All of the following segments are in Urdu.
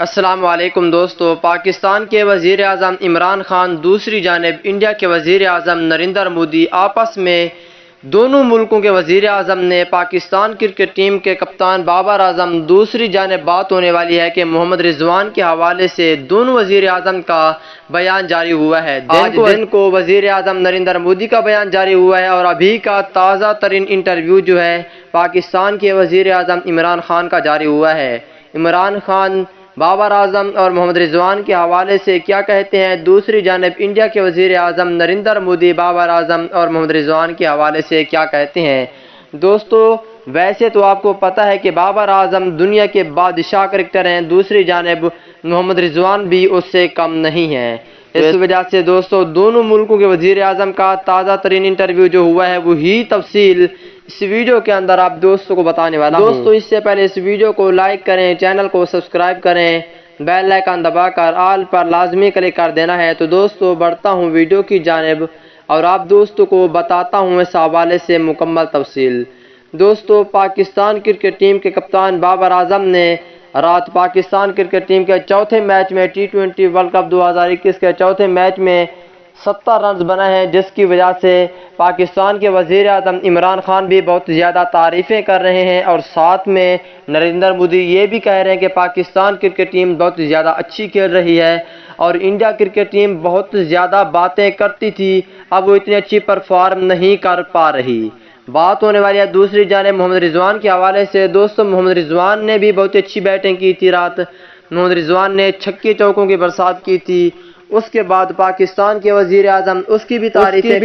السلام علیکم دوستو، پاکستان کے وزیر اعظم عمران خان، دوسری جانب انڈیا کے وزیر اعظم نریندر مودی آپس میں دونوں ملکوں کے وزیر اعظم نے پاکستان کرکٹ ٹیم کے کپتان بابر اعظم، دوسری جانب بات ہونے والی ہے کہ محمد رضوان کے حوالے سے دونوں وزیر اعظم کا بیان جاری ہوا ہے۔ آج دن کو وزیر اعظم نریندر مودی کا بیان جاری ہوا ہے اور ابھی کا تازہ ترین انٹرویو جو ہے پاکستان کے وزیر اعظم عمران خان کا جاری ہوا ہے۔ عمران خان بابر اعظم اور محمد رضوان کے حوالے سے کیا کہتے ہیں، دوسری جانب انڈیا کے وزیر اعظم نریندر مودی بابر اعظم اور محمد رضوان کے حوالے سے کیا کہتے ہیں۔ دوستو، ویسے تو آپ کو پتہ ہے کہ بابر اعظم دنیا کے بادشاہ کرکٹر ہیں، دوسری جانب محمد رضوان بھی اس سے کم نہیں ہیں۔ اس وجہ سے دوستو، دونوں ملکوں کے وزیر اعظم کا تازہ ترین انٹرویو جو ہوا ہے وہی تفصیل اس ویڈیو کے اندر آپ دوستوں کو بتانے والا ہوں۔ دوستو، اس سے پہلے اس ویڈیو کو لائک کریں، چینل کو سبسکرائب کریں، بیل آئیکن دبا کر آل پر لازمی کلک کر دینا ہے۔ تو دوستو، بڑھتا ہوں ویڈیو کی جانب اور آپ دوستوں کو بتاتا ہوں اس حوالے سے مکمل تفصیل۔ دوستو، پاکستان کرکٹ ٹیم کے کپتان بابر اعظم نے رات پاکستان کرکٹ ٹیم کے چوتھے میچ میں T20 ورلڈ کپ 2021 کے چوتھے میچ میں 70 رنز بنائے ہیں، جس کی وجہ سے پاکستان کے وزیر اعظم عمران خان بھی بہت زیادہ تعریفیں کر رہے ہیں اور ساتھ میں نریندر مودی یہ بھی کہہ رہے ہیں کہ پاکستان کرکٹ ٹیم بہت زیادہ اچھی کھیل رہی ہے اور انڈیا کرکٹ ٹیم بہت زیادہ باتیں کرتی تھی، اب وہ اتنی اچھی پرفارم نہیں کر پا رہی۔ بات ہونے والی ہے دوسری جانب محمد رضوان کے حوالے سے۔ دوستو، محمد رضوان نے بھی بہت اچھی بیٹنگ کی تھی رات۔ محمد رضوان نے چھکے چوکوں کی برسات کی تھی۔ اس کے بعد پاکستان کے وزیر اعظم اس کی بھی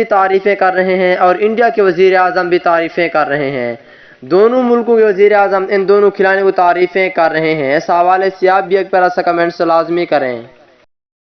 تعریفیں کر رہے ہیں اور انڈیا کے وزیر اعظم بھی تعریفیں کر رہے ہیں۔ دونوں ملکوں کے وزیر اعظم ان دونوں کھلاڑیوں کو تعریفیں کر رہے ہیں۔ اس حوالے سے آپ بھی ایک پیارا سا کمنٹس لازمی کریں۔